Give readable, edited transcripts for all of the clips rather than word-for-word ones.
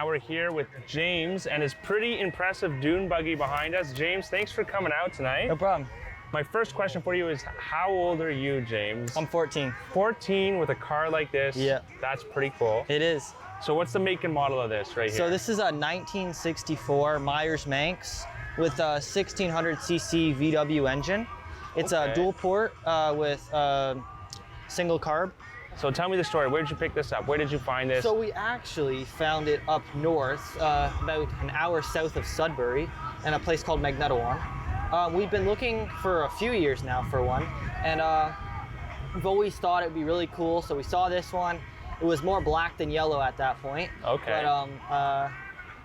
now we're here with James and his pretty impressive dune buggy behind us. James, thanks for coming out tonight. No problem. My first question for you is, how old are you, James? I'm 14. 14 with a car like this? Yeah. That's pretty cool. It is. So what's the make and model of this right here? So this is a 1964 Myers-Manx with a 1600cc VW engine. It's a dual port with single carb. So tell me the story. Where did you pick this up? Where did you find this? So we actually found it up north, about an hour south of Sudbury, in a place called Magnetawan. We've been looking for a few years now for one, and we've always thought it would be really cool. So we saw this one. It was more black than yellow at that point. Okay. But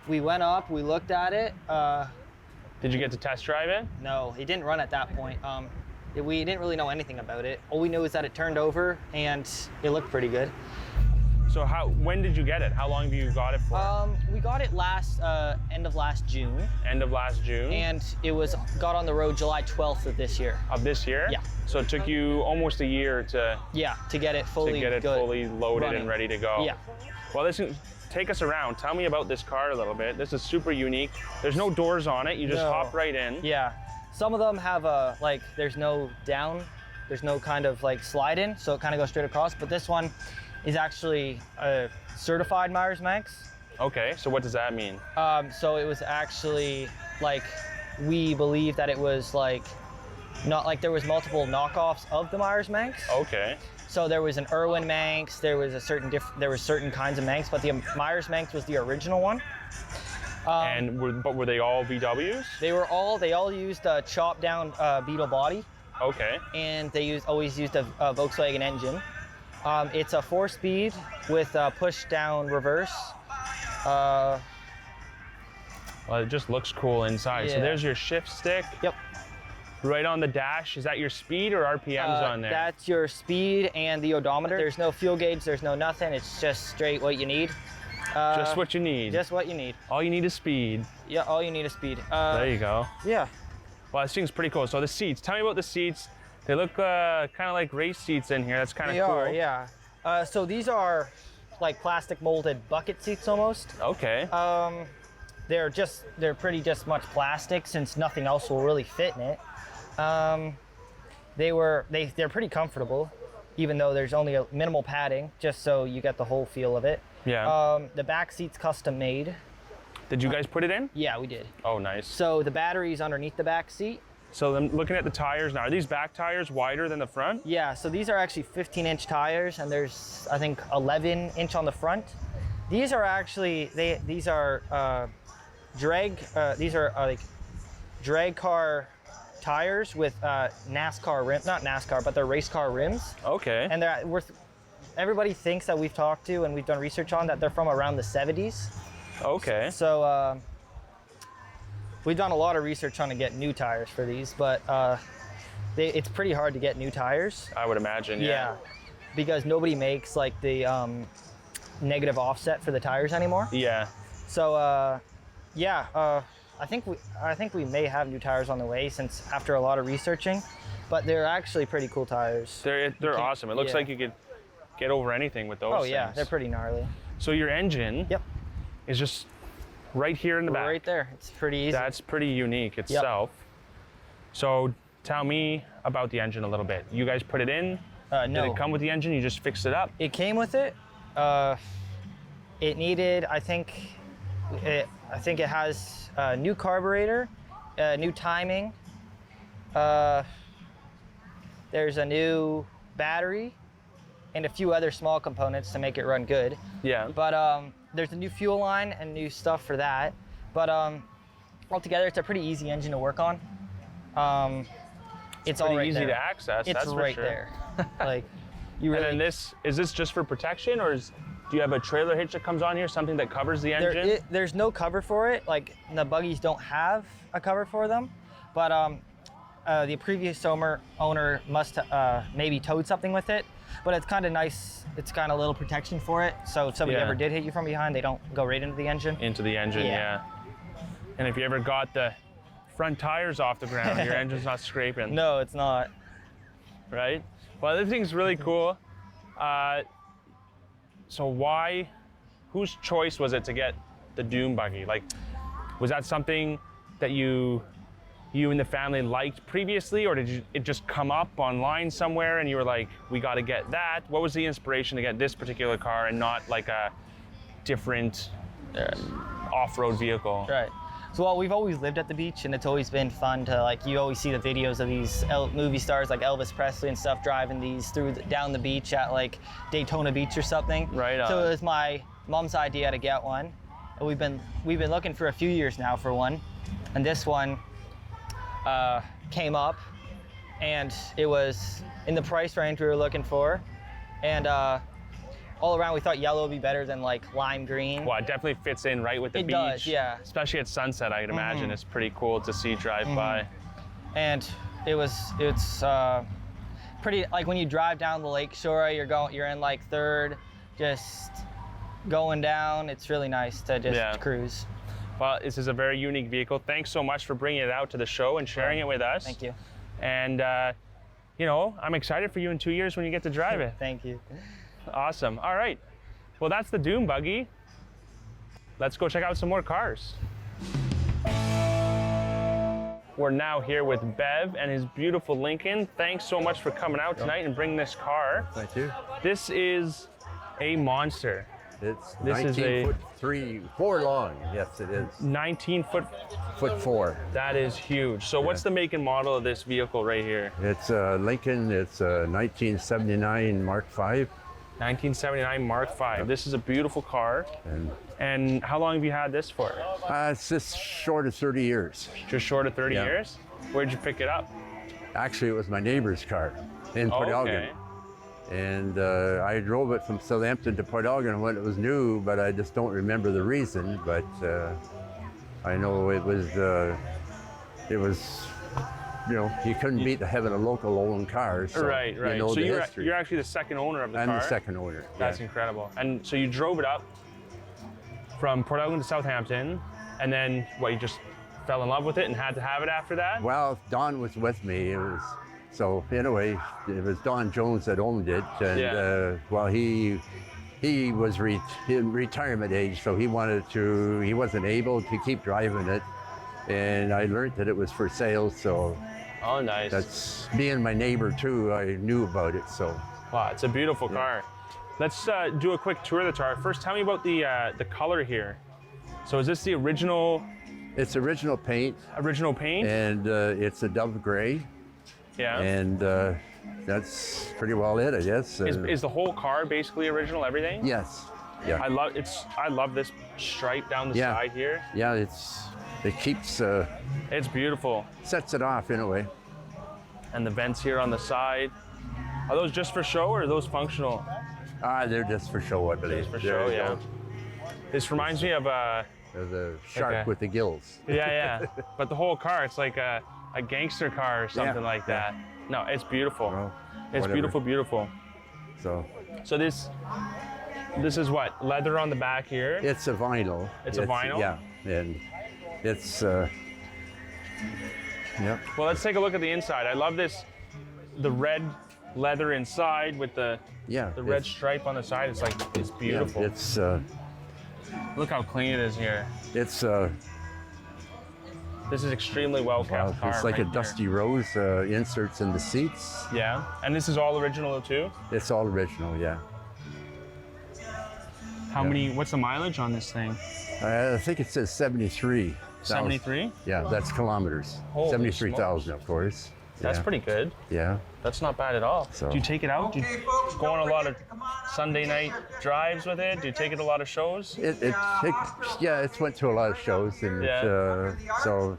we went up, we looked at it. Did you get to test drive it? No, it didn't run at that point. We didn't really know anything about it. All we knew is that it turned over and it looked pretty good. So when did you get it? How long have you got it for? We got it end of last June. End of last June? And it got on the road July 12th of this year. Of this year? Yeah. So it took you almost a year to get it fully loaded running. And ready to go. Yeah. Well, listen, take us around. Tell me about this car a little bit. This is super unique. There's no doors on it. You just hop right in. Yeah. Some of them have there's no down, there's no kind of like slide in, so it kind of goes straight across. But this one is actually a certified Myers-Manx. Okay, so what does that mean? So it was actually we believe that it was not like there was multiple knockoffs of the Myers-Manx. Okay. So there was an Irwin Manx, there was certain kinds of Manx, but the Myers-Manx was the original one. But were they all VWs? They all used a chopped down Beetle body. Okay. And they always used a Volkswagen engine. It's a 4-speed with a push down reverse. Well, it just looks cool inside. Yeah. So there's your shift stick. Yep. Right on the dash. Is that your speed or RPMs on there? That's your speed and the odometer. There's no fuel gauge, there's no nothing. It's just straight what you need. Just what you need. Just what you need. All you need is speed. Yeah, all you need is speed. There you go. Yeah. Well, this thing's pretty cool. So the seats, tell me about the seats. They look kind of like race seats in here. That's kind of cool. They are, yeah. So these are like plastic molded bucket seats almost. Okay. They're pretty just much plastic since nothing else will really fit in it. They're pretty comfortable, even though there's only a minimal padding, just so you get the whole feel of it. Yeah. The back seat's custom made. Did you guys put it in? Yeah, we did. Oh, nice. So the battery's underneath the back seat. So I'm looking at the tires now. Are these back tires wider than the front? Yeah, so these are actually 15-inch tires, and there's, I think, 11-inch on the front. These are actually, these are drag car tires with NASCAR rims, not NASCAR, but they're race car rims. Okay. And everybody thinks that we've talked to and we've done research on that they're from around the 70s. Okay. So we've done a lot of research on to get new tires for these, but it's pretty hard to get new tires. I would imagine, yeah. Because nobody makes like the negative offset for the tires anymore. Yeah. So I think we may have new tires on the way since after a lot of researching, but they're actually pretty cool tires. They're awesome. It looks like you could get over anything with those things. Yeah, they're pretty gnarly. So your engine is just right here in the back. Right there. It's pretty easy. That's pretty unique itself. So tell me about the engine a little bit. You guys put it in? No. Did it come with the engine? You just fixed it up? It came with it. It needed, I think it has a new carburetor, new timing. There's a new battery and a few other small components to make it run good. Yeah. But there's a new fuel line and new stuff for that. But altogether, it's a pretty easy engine to work on. It's all right easy there. to access. It's that's for right sure. there. Like you really. And then is this just for protection, or do you have a trailer hitch that comes on here, something that covers the engine? There's no cover for it. Like the buggies don't have a cover for them, but the previous owner must maybe towed something with it. But it's kind of nice. It's got a little protection for it, so if somebody ever did hit you from behind, they don't go right into the engine. Into the engine, yeah. And if you ever got the front tires off the ground, your engine's not scraping. No, it's not. Right? Well, this thing's really cool. So whose choice was it to get the dune buggy? Like, was that something that you and the family liked previously, or did it just come up online somewhere and you were like, we got to get that? What was the inspiration to get this particular car and not like a different off-road vehicle? Right. So, well, we've always lived at the beach, and it's always been fun to, like, you always see the videos of these movie stars like Elvis Presley and stuff driving these down the beach at like Daytona Beach or something. Right on. So it was my mom's idea to get one. And we've been looking for a few years now for one, and this one came up, and it was in the price range we were looking for, and all around we thought yellow would be better than like lime green. Well, it definitely fits in right with the beach. It does, yeah. Especially at sunset, I can imagine it's pretty cool to see drive by. And it's pretty, like when you drive down the lake shore, you're in like third, just going down. It's really nice to just cruise. Well, this is a very unique vehicle. Thanks so much for bringing it out to the show and sharing it with us. Thank you. And you know, I'm excited for you in 2 years when you get to drive it. Thank you. Awesome. All right. Well, that's the dune buggy. Let's go check out some more cars. We're now here with Bev and his beautiful Lincoln. Thanks so much for coming out tonight and bringing this car. Thank you. This is a monster. It's This is 19 foot 4 long. Yes, it is. 19 foot. Foot 4. That is huge. So what's the make and model of this vehicle right here? It's a Lincoln. It's a 1979 Mark V. 1979 Mark V. This is a beautiful car. And how long have you had this for? It's just short of 30 years. Just short of 30 years? Where'd you pick it up? Actually, it was my neighbor's car in Port Elgin. And I drove it from Southampton to Port Elgin when it was new, but I just don't remember the reason. But I know it was, you know, you couldn't beat having a local owned car. So right. You know so the history. you're actually the second owner of the car? I'm the second owner. That's incredible. And so you drove it up from Port Elgin to Southampton, and then what, you just fell in love with it and had to have it after that? Well, Don was with me. So anyway, it was Don Jones that owned it, and well, he was in retirement age, so he wasn't able to keep driving it, and I learned that it was for sale. So oh, nice. That's being my neighbor too. I knew about it. So wow, it's a beautiful car. Let's do a quick tour of the car. First, tell me about the color here. So is this the original? It's original paint. Original paint. And it's a dove gray. Yeah. And that's pretty well it, I guess. Is the whole car basically original, everything? Yes. Yeah. I love this stripe down the side here. Yeah, it keeps. It's beautiful. Sets it off in a way. And the vents here on the side. Are those just for show or are those functional? They're just for show, I believe. Just for show, yeah. This reminds me of the shark with the gills. Yeah. But the whole car, it's like a gangster car or something like that. No, it's beautiful. Well, it's beautiful. So this is what? Leather on the back here? It's a vinyl. It's a vinyl? Yeah, and it's, yep. Well, let's take a look at the inside. I love the red leather inside with the red stripe on the side. It's beautiful. Yeah, it's, look how clean it is here. It's, this is extremely well kept car. It's like a dusty rose, inserts in the seats. Yeah, and this is all original too? It's all original, yeah. What's the mileage on this thing? I think it says 73. 73? Yeah, that's kilometers. 73,000, of course. That's pretty good. Yeah. That's not bad at all. So. Do you take it out? Do you go on a lot of Sunday night drives with it? Do you take it to a lot of shows? It's went to a lot of shows, and so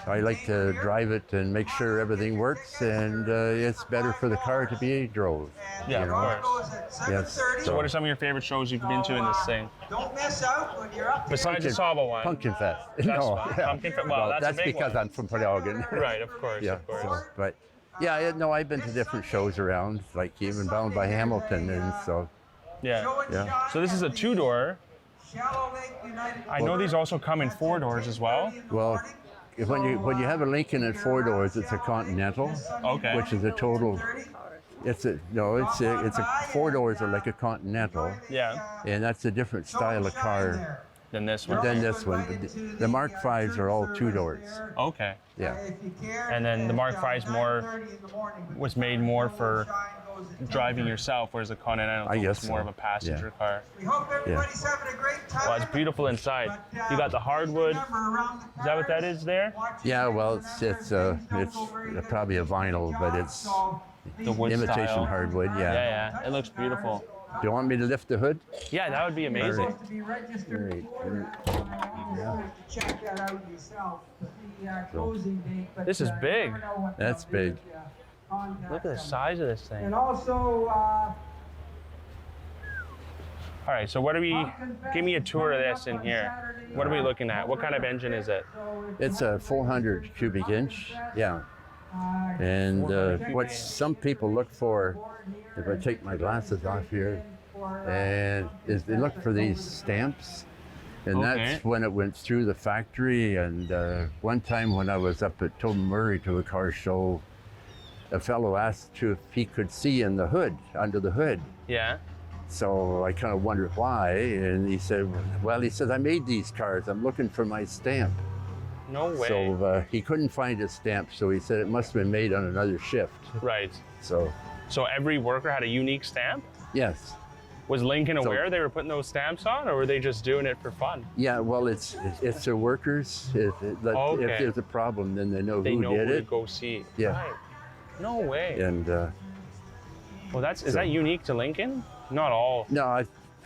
I like to drive it and make sure everything works, and it's better for the car to be drove. Yeah, of course. Yes. So what are some of your favorite shows you've been to in this thing? Don't miss out when you're up. Besides the Sauble one. Pumpkin Fest. Pumpkin Fest. Well, that's because I'm from Port Elgin. Right, of course. Yeah. Of course. So, but yeah, no, I've been to different shows around, like even Bound by Hamilton, and so. Yeah. So this is a 2-door. I know these also come in 4 doors as well. Well, when you have a Lincoln at 4 doors, it's a Continental. Okay. Which is a total. It's a 4 doors are like a Continental. Yeah. And that's a different style of car than this one. than this one. But the Mark V's are all 2 doors. Okay. Yeah. And then the Mark V was made more for driving yourself, whereas the Continental I guess is more so. of a passenger car. We hope everybody's having a great time. Well, it's beautiful inside. You got the hardwood. Is that what that is there? Yeah, well, it's probably a vinyl, but it's The wood imitation style. hardwood. Yeah, Yeah. yeah. It looks beautiful. Do you want me to lift the hood? Yeah, that would be amazing. To be registered Great. order. You have to check that out yourself. The closing date. But, This is you big. never know what That's they'll do big. if you contact Look at the them. size of this thing. And also, All right, so what are we? Give me a tour of this in here. What are we looking at? What kind of engine is it? It's a 400 cubic inch. Yeah. And what some people look for, if I take my glasses off here, and is they look for these stamps. And Okay. that's when it went through the factory. And one time when I was up at Murray to a car show, a fellow asked if he could see in the hood, under the hood. Yeah. So I kind of wondered why. And he said, well, he said, I made these cars. I'm looking for my stamp. No way. So he couldn't find his stamp. So he said it must have been made on another shift. Right. So, So every worker had a unique stamp? yes. Was Lincoln So- aware they were putting those stamps on, or were they just doing it for fun? Yeah, well, it's their workers. If Okay. there's a problem, then they know They who know did who to it. go see. Yeah. Right. No way. And Well, is so- that unique to Lincoln? Not all. no,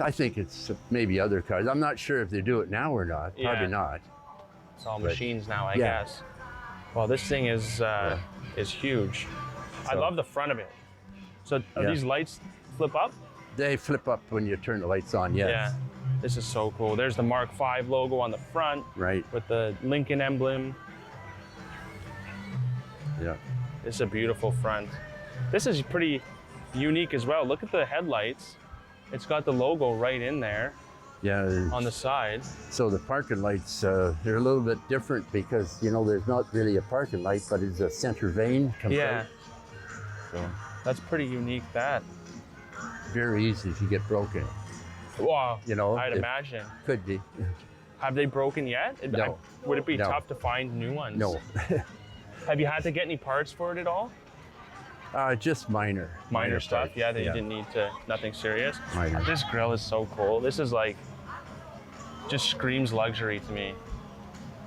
I think it's maybe other cars. I'm not sure if they do it now or not. Yeah. Probably not. It's all But- machines now, I yeah. guess. Well, this thing is huge. I So- love the front of it. So are Yeah. these lights flip up? They flip up when you turn the lights on. Yes. Yeah. This is so cool. There's the Mark V logo on the front Right. with the Lincoln emblem. Yeah. This is a beautiful front. This is pretty unique as well. Look at the headlights. It's got the logo right in there Yeah. on the side. So the parking lights, they're a little bit different because, there's not really a parking light, but it's a center vane. Comes Yeah, out. So that's pretty unique, that. very easy to get broken. Wow, I'd it imagine. Could be. Have they broken yet? No. Would it be No. tough to find new ones? No. Have you had to get any parts for it at all? Just minor. Minor stuff, parts. yeah, that you didn't need to, nothing serious. Minor. This grill is so cool. This is like, just screams luxury to me.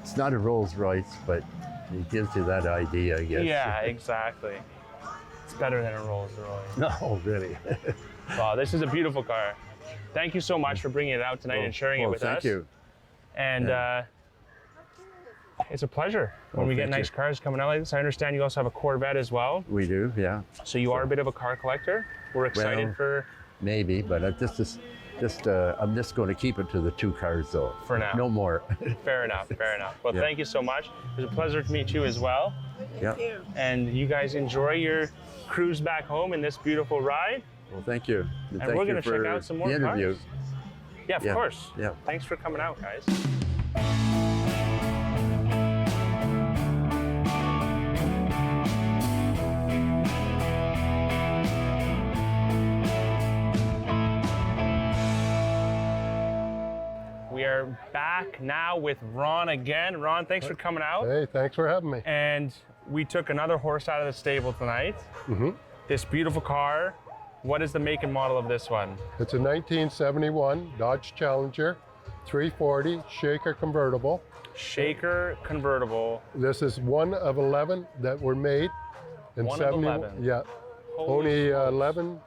It's not a Rolls Royce, but it gives you that idea, I guess. Yeah, exactly. It's better than a Rolls Royce. No, really. Wow, this is a beautiful car. Thank you so much for bringing it out tonight and sharing it with thank us. you. And it's a pleasure when we get thank nice you. cars coming out like this. I understand you also have a Corvette as well. We do, yeah. So you are a bit of a car collector. We're excited Well, for Maybe, but I'm just going to keep it to the 2 cars, though. For now. No more. fair enough, fair enough. Well, Yeah. thank you so much. It was a pleasure to meet you as well. Yeah. And you guys enjoy your cruise back home in this beautiful ride. Well, thank you. And thank we're you going to check for out some more the interview. cars. Yeah, of Yeah, course. yeah. Thanks for coming out, guys. We are back now with Ron again. Ron, thanks for coming out. Hey, thanks for having me. And we took another horse out of the stable tonight. This beautiful car. What is the make and model of this one? It's a 1971 Dodge Challenger 340 Shaker convertible. Shaker convertible. This is one of 11 that were made in One of 71. 11? Yeah, Holy only smokes. 11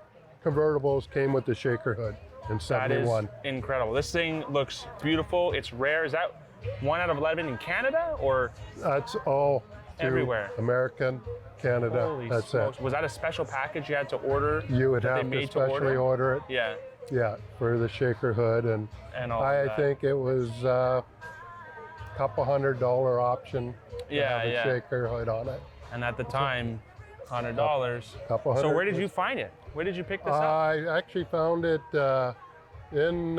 convertibles came with the Shaker hood in That is 71. incredible. This thing looks beautiful. It's rare. Is that 1 out of 11 in Canada or That's all through Everywhere. American, Canada. holy That's smokes? it. Was that a special package you had to order? You would that they have to made specially order it. Yeah, Yeah, for the Shaker hood, and all of I that. think it was a couple $100 option to Yeah, have a yeah. Shaker hood on it. And at the time, $100. Couple So hundred where did was- you find it? Where did you pick this up? I actually found it in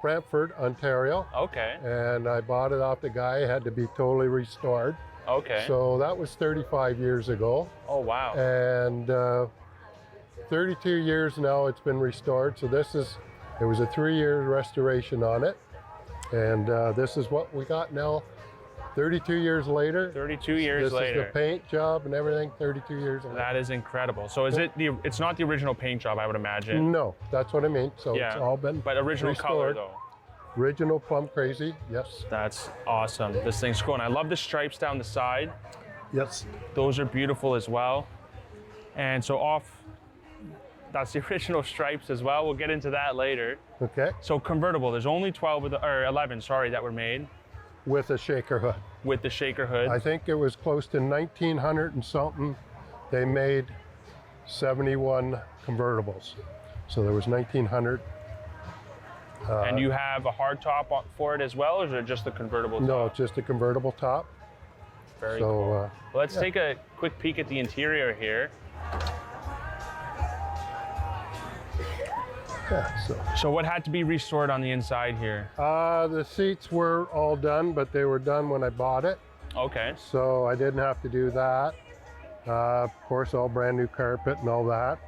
Brantford, Ontario, Okay, and I bought it off the guy. It had to be totally restored. okay. So that was 35 years ago, Oh, wow. and 32 years now it's been restored. So it was a 3-year restoration on it, And this is what we got now, 32 years later. 32 years This later. is the paint job and everything, 32 years later. That is incredible. So is it it's not the original paint job, I would imagine. No, that's what I mean. So Yeah. it's all been But original color restored. though. Original Plum Crazy, yes. That's awesome. This thing's cool. And I love the stripes down the side. Yes. Those are beautiful as well. And so that's the original stripes as well. We'll get into that later. Okay. So convertible, there's only 12 of or 11, sorry, that were made With a shaker hood. with the shaker hood. I think it was close to 1900 and something. They made 71 convertibles. So there was 1900. And you have a hard top for it as well, or is it just the convertible top? No, just a convertible top. Very so, cool. Well, let's yeah. take a quick peek at the interior here. Yeah, So what had to be restored on the inside here? the seats were all done, but they were done when I bought it. Okay. So I didn't have to do that. Of course, all brand new carpet and all that.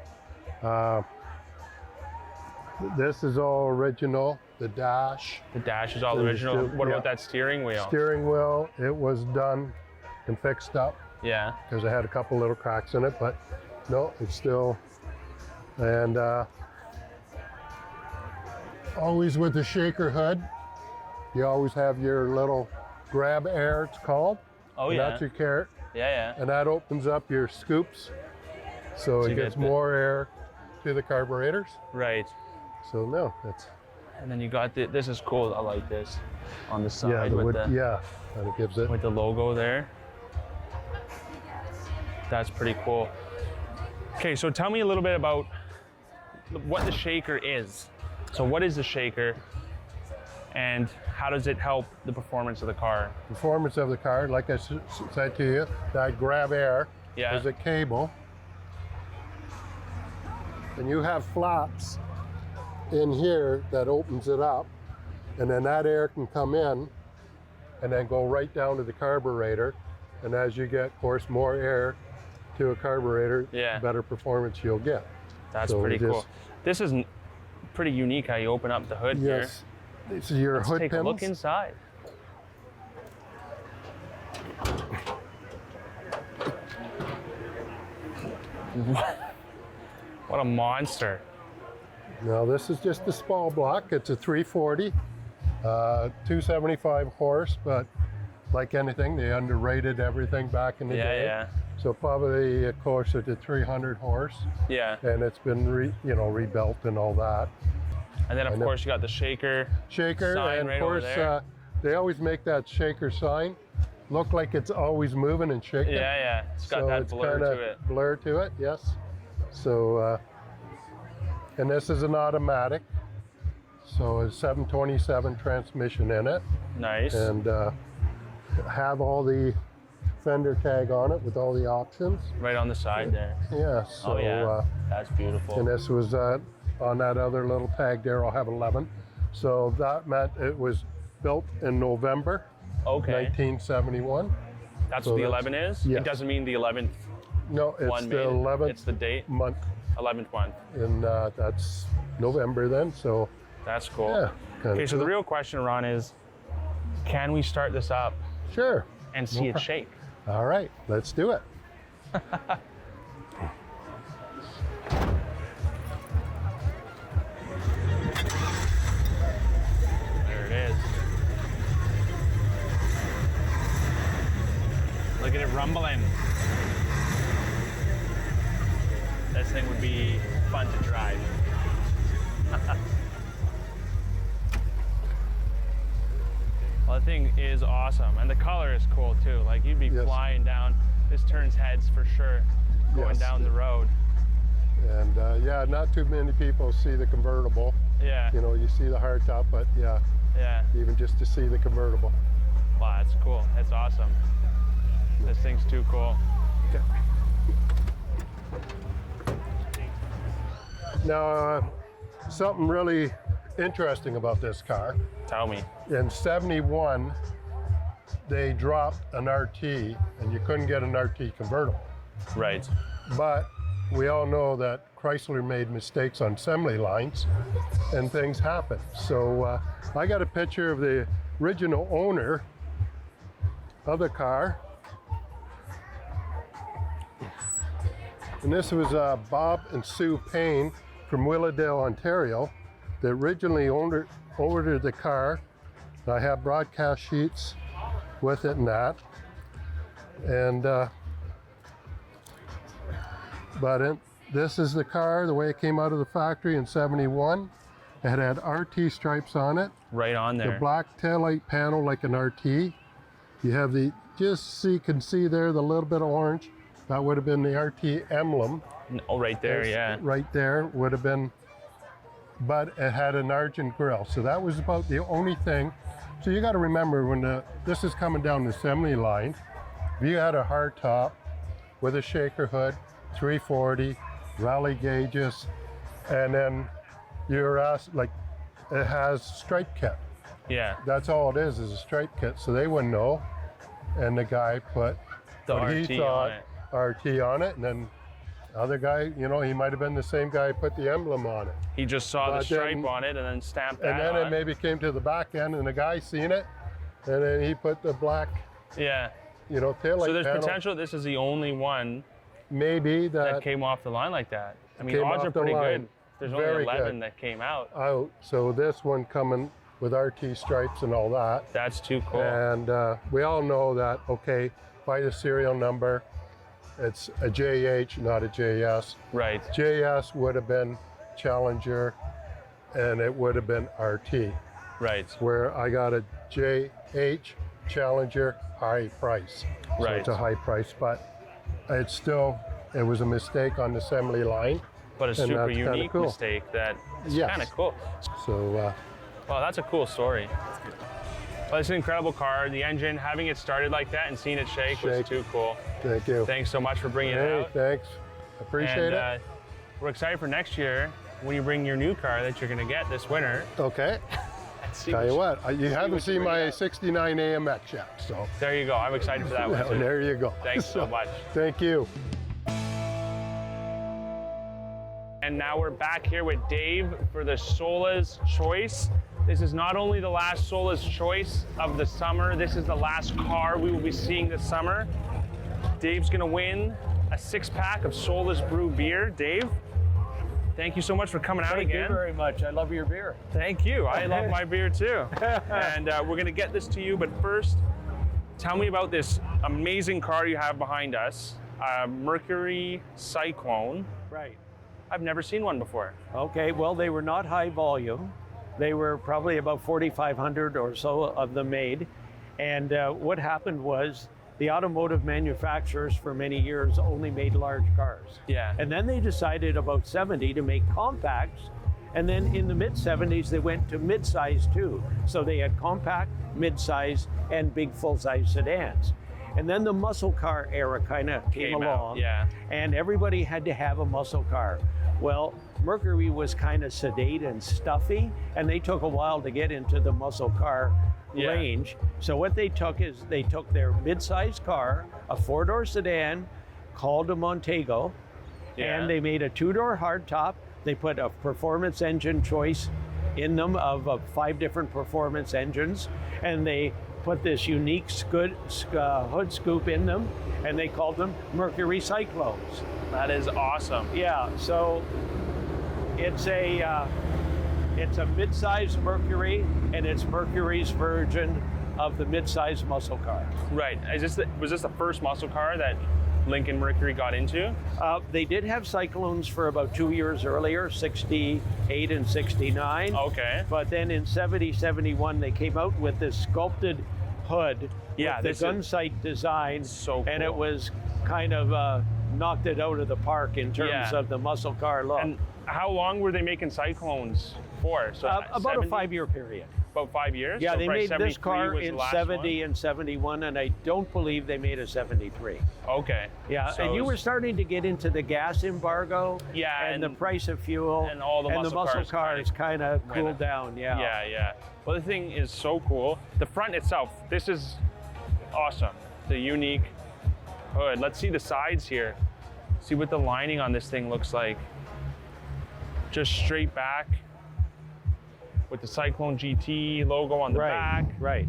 This is all original, the dash. The dash is all There's original. still- What yeah. about that steering wheel? Steering wheel, it was done and fixed up Yeah. because I had a couple little cracks in it, but no, it's still, and always with the shaker hood, you always have your little grab air, it's called. Oh And yeah. that's your carrot, Yeah. and that opens up your scoops, so you it gets get the- more air to the carburetors. Right. So no, it's And then you got this is cool. I like this on the side yeah, the with wood, the yeah, and it gives it. with the logo there. That's pretty cool. Okay, so tell me a little bit about what the shaker is. So what is the shaker and how does it help the performance of the car? Performance of the car, like I said to you, that grab air Yeah. is a cable, and you have flaps in here that opens it up, and then that air can come in and then go right down to the carburetor, and as you get, of course, more air to a carburetor, Yeah. the better performance you'll get. That's So pretty it is- cool. This is pretty unique how you open up the hood Yes, this is your here. Let's hood take pins. a look inside. What a monster. Now this is just the small block. It's a 340, 275 horse, but like anything, they underrated everything back in the day. Yeah. So probably closer to 300 horse, Yeah. and it's been rebuilt and all that. And then of know. course you got the shaker. Shaker, Sign and right of over course there. they always make that shaker sign look like it's always moving and shaking. Yeah. It's got so that it's blur kinda to it. Blur to it, yes. So, and this is an automatic, so a 727 transmission in it, Nice. and have all the fender tag on it with all the options. Right on the side there. Yeah, so, Oh yeah. That's beautiful. and this was on that other little tag there, I'll have 11. So that meant it was built in November Okay. 1971. That's so what the that's- 11 is? yes. It doesn't mean the 11th No, it's one the made. 11th It's the date. month, 11th one. and that's November then, so That's cool. yeah. kinda Okay, so the cool. real question, Ron, is can we start this up Sure. and see it shake? All right, let's do it. There it is. Look at it rumbling. This thing would be fun to drive. Well, the thing is awesome, and the color is cool too. Like you'd be Yes. flying down. This turns heads for sure, going Yes. down the road. And yeah, not too many people see the convertible. Yeah, You know, you see the hardtop, but yeah, yeah. even just to see the convertible. Wow, that's cool. That's awesome. This thing's too cool. Now, something really interesting about this car. Tell me. In 71, they dropped an RT, and you couldn't get an RT convertible. Right. But we all know that Chrysler made mistakes on assembly lines and things happen. So I got a picture of the original owner of the car. And this was Bob and Sue Payne from Willowdale, Ontario. They originally ordered the car. I have broadcast sheets with it and that. And this is the car, the way it came out of the factory in '71. It had RT stripes on it. Right on there. The black taillight panel like an RT. You have just so you can see there, the little bit of orange. That would have been the RT emblem. Oh, right there, yeah. Right there would have been, but it had an Argent grille. So that was about the only thing. So you got to remember when this is coming down the assembly line, if you had a hard top with a shaker hood, 340, rally gauges, and then you're asked, like, it has stripe kit. Yeah. That's all it is a stripe kit. So they wouldn't know. And the guy put The what RT he thought on it. RT on it, and then other guy, you know, he might have been the same guy who put the emblem on it. He just saw the But stripe then- on it and then stamped that And then on. it maybe came to the back end, and the guy seen it, and then he put the black, Yeah. you know, taillight So there's panel. potential this is the only one Maybe that that came off the line like that. I mean, Came odds off are the pretty line. good. There's only Very 11 good. that came out. out. So this one coming with RT stripes and all that. That's too cool. And we all know that, okay, by the serial number, it's a JH, not a JS. Right. JS would have been Challenger, and it would have been RT. Right. Where I got a JH Challenger high price. So Right. it's a high price, but it was a mistake on the assembly line. But a And super that's kinda unique cool. mistake that is Yes. kind of cool. So Wow, that's a cool story. Well, it's an incredible car. The engine, having it started like that and seeing it shake was Shake. too cool. thank you. Thanks so much for bringing Hey, it out. thanks. Appreciate And it. we're excited for next year when you bring your new car that you're going to get this winter. Okay. Let's see Tell you what, you haven't what you seen bring my out. 69 AMX yet, so There you go. I'm excited for that one too. there you go. Thanks so much. Thank you. And now we're back here with Dave for the Sola's Choice. This is not only the last Sola's Choice of the summer, this is the last car we will be seeing this summer. Dave's gonna win a 6-pack of Sola's Brew beer. Dave, thank you so much for coming out Thank again. you very much. I love your beer. Thank you. I love my beer too. And we're gonna get this to you, but first, tell me about this amazing car you have behind us, Mercury Cyclone. Right. I've never seen one before. Okay, well, they were not high volume. They were probably about 4,500 or so of them made. And what happened was the automotive manufacturers for many years only made large cars. Yeah. And then they decided about 70 to make compacts. And then in the mid 70s, they went to mid-size too. So they had compact, mid-size, and big full-size sedans. And then the muscle car era kind of came out, along. yeah. And everybody had to have a muscle car. Well, Mercury was kind of sedate and stuffy, and they took a while to get into the muscle car Yeah. range. So what they took is they took their mid-sized car, a 4-door sedan called a Montego, Yeah. and they made a 2-door hardtop. They put a performance engine choice in them of 5 different performance engines, and they put this unique hood scoop in them, and they called them Mercury Cyclones. That is awesome. Yeah, so it's a mid-size Mercury, and it's Mercury's version of the mid-size muscle car. Right. Was this the first muscle car that Lincoln Mercury got into? They did have Cyclones for about 2 years earlier, 68 and 69. Okay. But then in 70, 71, they came out with this sculpted hood Yeah, with this the is gun sight design. so And it cool. was kind of knocked it out of the park in terms Yeah. of the muscle car look. And how long were they making Cyclones for? So About 70? a 5-year period. About 5 years? Yeah, So they probably made this 73 car was the in last 70 and 71, and I don't believe they made a 73. one? Okay. Yeah, So and you it's- were starting to get into the gas embargo, Yeah, and the and- price of fuel, and all the muscle cars kind of went cooled up. down. Yeah. Yeah. Well, the thing is so cool. The front itself, this is awesome. The unique hood. Let's see the sides here. See what the lining on this thing looks like. Just straight back with the Cyclone GT logo on the back. Right.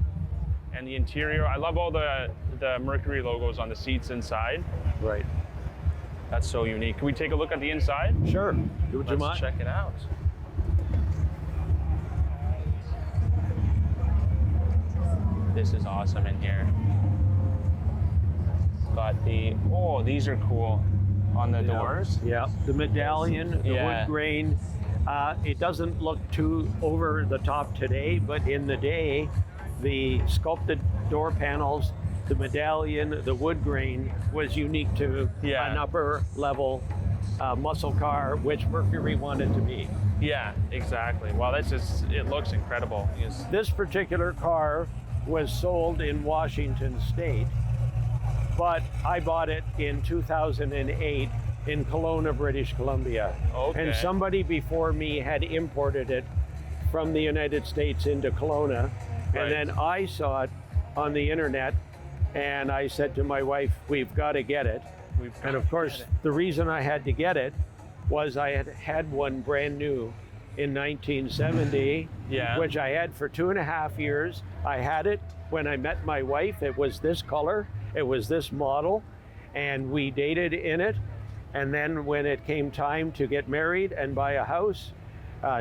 And the interior. I love all the Mercury logos on the seats inside. Right. That's so unique. Can we take a look at the inside? Sure. Do what you Let's want. check it out. This is awesome in here. Got the, oh, these are cool on the doors. Yeah, the medallion, the Yeah. wood grain. It doesn't look too over the top today, but in the day, the sculpted door panels, the medallion, the wood grain was unique to Yeah. an upper level muscle car, which Mercury wanted to be. Yeah, exactly. Wow, this is, it looks incredible. This particular car was sold in Washington State, but I bought it in 2008 in Kelowna, British Columbia. Okay. And somebody before me had imported it from the United States into Kelowna. Right. And then I saw it on the internet and I said to my wife, we've got to get it. And of course, the reason I had to get it was I had one brand new in 1970, Yeah. which I had for 2.5 years. I had it when I met my wife. It was this color, it was this model, and we dated in it. And then when it came time to get married and buy a house,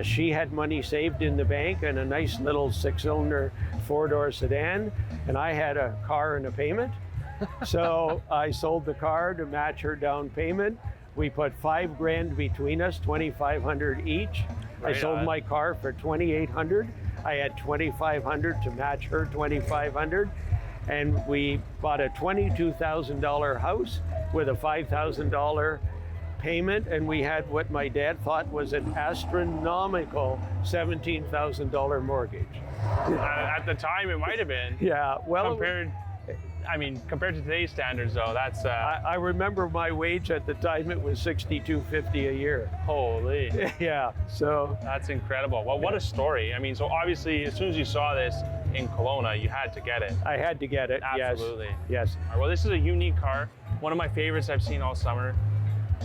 she had money saved in the bank and a nice little 6-cylinder 4-door sedan, and I had a car and a payment. So I sold the car to match her down payment. We put $5,000 between us, $2,500 each. Right I sold on. my car for $2,800. I had $2,500 to match her $2,500. And we bought a $22,000 house with a $5,000 payment, and we had what my dad thought was an astronomical $17,000 mortgage. At the time, it might have been. Yeah, well, Compared to today's standards, though, that's I remember my wage at the time, it was $62.50 a year. holy. Yeah, so That's incredible. Well, what a story. I mean, so obviously, as soon as you saw this in Kelowna, you had to get it. I had to get it. Absolutely. Yes. All right, well, this is a unique car. One of my favorites I've seen all summer.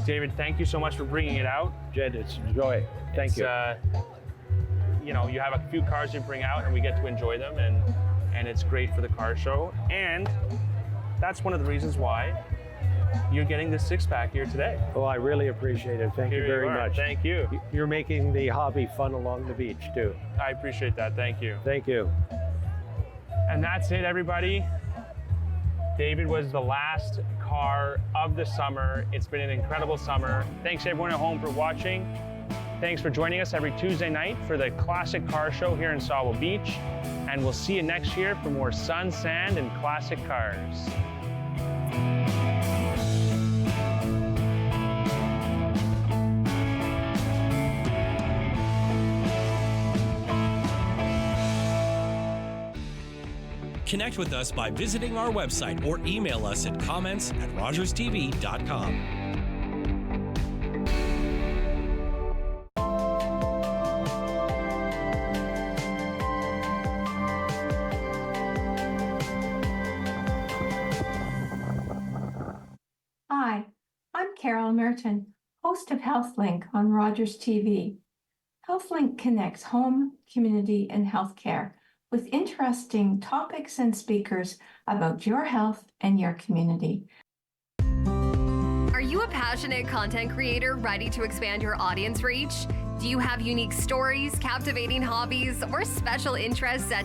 David, thank you so much for bringing it out. Jed, it's a joy. Thank you. You know, you have a few cars you bring out and we get to enjoy them, and it's great for the car show. And that's one of the reasons why you're getting this 6-pack here today. Oh, I really appreciate it. Thank Here you very are. much. Thank you. You're making the hobby fun along the beach, too. I appreciate that. Thank you. Thank you. And that's it, everybody. David was the last car of the summer. It's been an incredible summer. Thanks everyone at home for watching. Thanks for joining us every Tuesday night for the Classic Car Show here in Sauble Beach. And we'll see you next year for more sun, sand, and classic cars. Connect with us by visiting our website or email us at comments@rogerstv.com. Hi, I'm Carol Merton, host of HealthLink on Rogers TV. HealthLink connects home, community, and healthcare with interesting topics and speakers about your health and your community. Are you a passionate content creator ready to expand your audience reach? Do you have unique stories, captivating hobbies, or special interests that